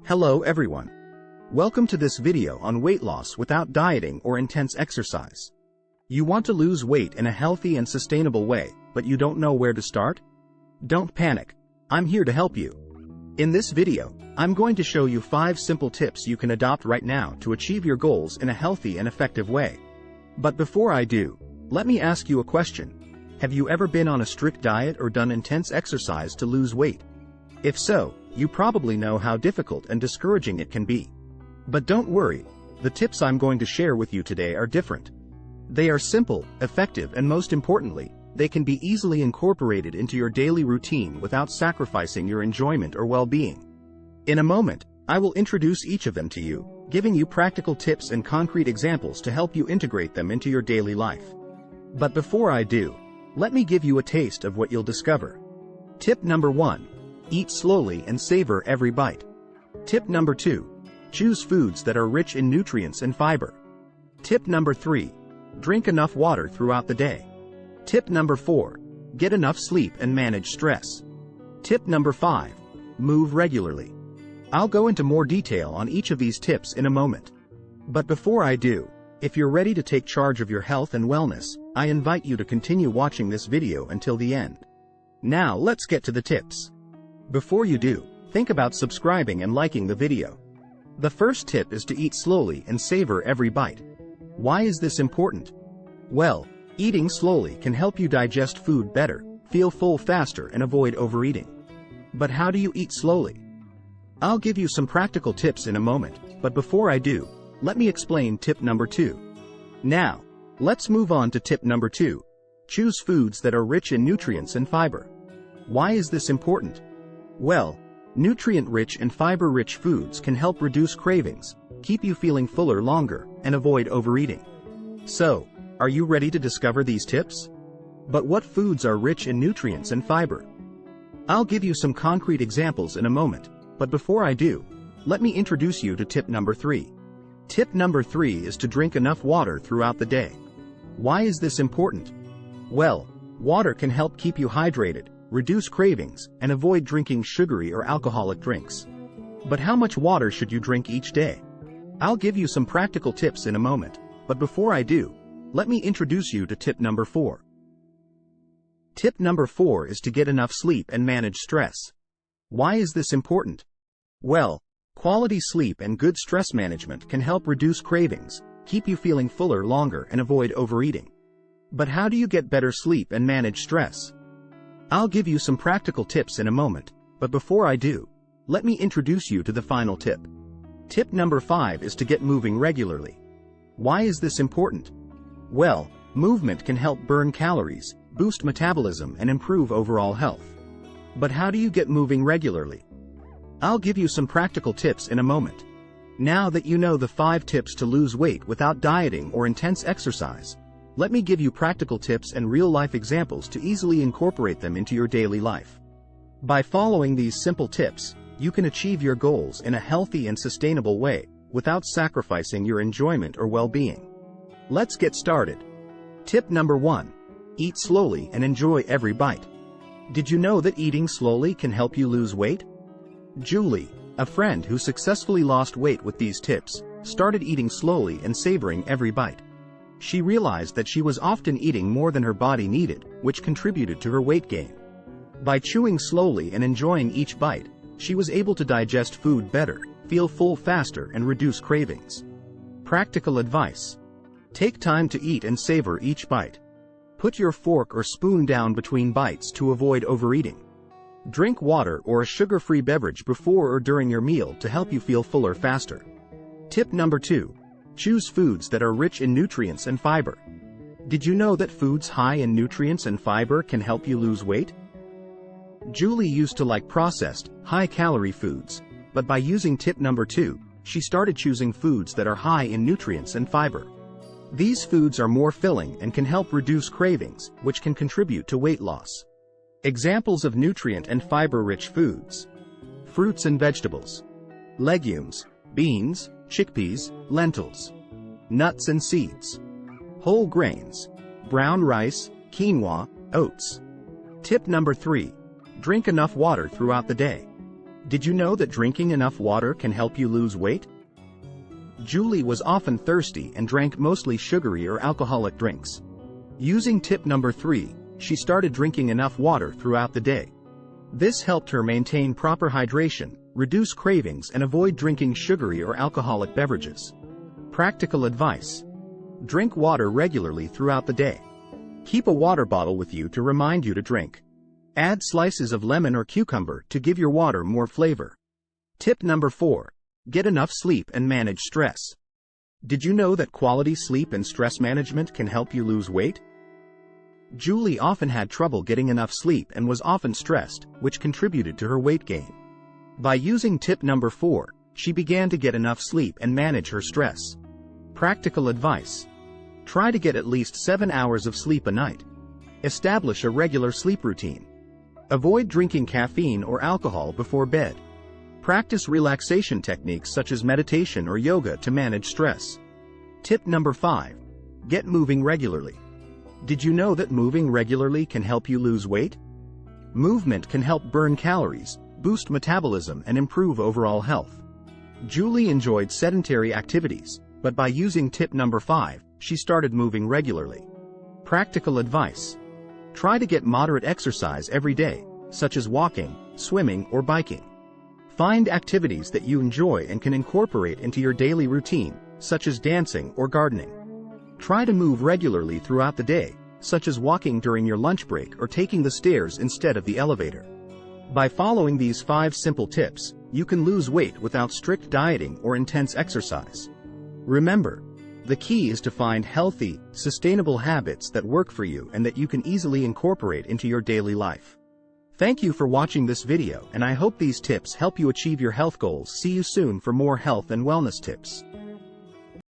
Hello everyone. Welcome to this video on weight loss without dieting or intense exercise. You want to lose weight in a healthy and sustainable way, but you don't know where to start? Don't panic. I'm here to help you. In this video, I'm going to show you 5 simple tips you can adopt right now to achieve your goals in a healthy and effective way. But before I do, let me ask you a question. Have you ever been on a strict diet or done intense exercise to lose weight? If so, you probably know how difficult and discouraging it can be. But don't worry, the tips I'm going to share with you today are different. They are simple, effective, and most importantly, they can be easily incorporated into your daily routine without sacrificing your enjoyment or well-being. In a moment, I will introduce each of them to you, giving you practical tips and concrete examples to help you integrate them into your daily life. But before I do, let me give you a taste of what you'll discover. Tip number 1. Eat slowly and savor every bite. Tip number 2. Choose foods that are rich in nutrients and fiber. Tip number 3. Drink enough water throughout the day. Tip number 4. Get enough sleep and manage stress. Tip number 5. Move regularly. I'll go into more detail on each of these tips in a moment. But before I do, if you're ready to take charge of your health and wellness, I invite you to continue watching this video until the end. Now let's get to the tips. Before you do, think about subscribing and liking the video. The first tip is to eat slowly and savor every bite. Why is this important? Well, eating slowly can help you digest food better, feel full faster, and avoid overeating. But how do you eat slowly? I'll give you some practical tips in a moment, but before I do, let me explain tip number 2. Now, let's move on to tip number 2. Choose foods that are rich in nutrients and fiber. Why is this important? Well, nutrient-rich and fiber-rich foods can help reduce cravings, keep you feeling fuller longer, and avoid overeating. So, are you ready to discover these tips? But what foods are rich in nutrients and fiber? I'll give you some concrete examples in a moment, but before I do, let me introduce you to tip number 3. Tip number 3 is to drink enough water throughout the day. Why is this important? Well, water can help keep you hydrated, reduce cravings, and avoid drinking sugary or alcoholic drinks. But how much water should you drink each day? I'll give you some practical tips in a moment, but before I do, let me introduce you to tip number 4. Tip number 4 is to get enough sleep and manage stress. Why is this important? Well, quality sleep and good stress management can help reduce cravings, keep you feeling fuller longer, and avoid overeating. But how do you get better sleep and manage stress? I'll give you some practical tips in a moment, but before I do, let me introduce you to the final tip. Tip number 5 is to get moving regularly. Why is this important? Well, movement can help burn calories, boost metabolism, and improve overall health. But how do you get moving regularly? I'll give you some practical tips in a moment. Now that you know the 5 tips to lose weight without dieting or intense exercise, let me give you practical tips and real-life examples to easily incorporate them into your daily life. By following these simple tips, you can achieve your goals in a healthy and sustainable way, without sacrificing your enjoyment or well-being. Let's get started. Tip number 1. Eat slowly and enjoy every bite. Did you know that eating slowly can help you lose weight? Julie, a friend who successfully lost weight with these tips, started eating slowly and savoring every bite. She realized that she was often eating more than her body needed, which contributed to her weight gain. By chewing slowly and enjoying each bite, she was able to digest food better, feel full faster, and reduce cravings. Practical advice. Take time to eat and savor each bite. Put your fork or spoon down between bites to avoid overeating. Drink water or a sugar-free beverage before or during your meal to help you feel fuller faster. Tip number 2. Choose foods that are rich in nutrients and fiber. Did you know that foods high in nutrients and fiber can help you lose weight? Julie used to like processed, high-calorie foods, but by using tip number 2, she started choosing foods that are high in nutrients and fiber. These foods are more filling and can help reduce cravings, which can contribute to weight loss. Examples of nutrient and fiber-rich foods: fruits and vegetables, legumes, beans, chickpeas, lentils, nuts and seeds, whole grains, brown rice, quinoa, oats. Tip number 3. Drink enough water throughout the day. Did you know that drinking enough water can help you lose weight? Julie was often thirsty and drank mostly sugary or alcoholic drinks. Using tip number 3, she started drinking enough water throughout the day. This helped her maintain proper hydration, reduce cravings, and avoid drinking sugary or alcoholic beverages. Practical advice: drink water regularly throughout the day. Keep a water bottle with you to remind you to drink. Add slices of lemon or cucumber to give your water more flavor. Tip number 4. Get enough sleep and manage stress. Did you know that quality sleep and stress management can help you lose weight? Julie often had trouble getting enough sleep and was often stressed, which contributed to her weight gain. By using tip number 4, she began to get enough sleep and manage her stress. Practical advice: try to get at least 7 hours of sleep a night. Establish a regular sleep routine. Avoid drinking caffeine or alcohol before bed. Practice relaxation techniques such as meditation or yoga to manage stress. Tip number 5. Get moving regularly. Did you know that moving regularly can help you lose weight? Movement can help burn calories, boost metabolism, and improve overall health. Julie enjoyed sedentary activities, but by using tip number 5, she started moving regularly. Practical advice: try to get moderate exercise every day, such as walking, swimming, or biking. Find activities that you enjoy and can incorporate into your daily routine, such as dancing or gardening. Try to move regularly throughout the day, such as walking during your lunch break or taking the stairs instead of the elevator. By following these 5 simple tips, you can lose weight without strict dieting or intense exercise. Remember, the key is to find healthy, sustainable habits that work for you and that you can easily incorporate into your daily life. Thank you for watching this video, and I hope these tips help you achieve your health goals. See you soon for more health and wellness tips.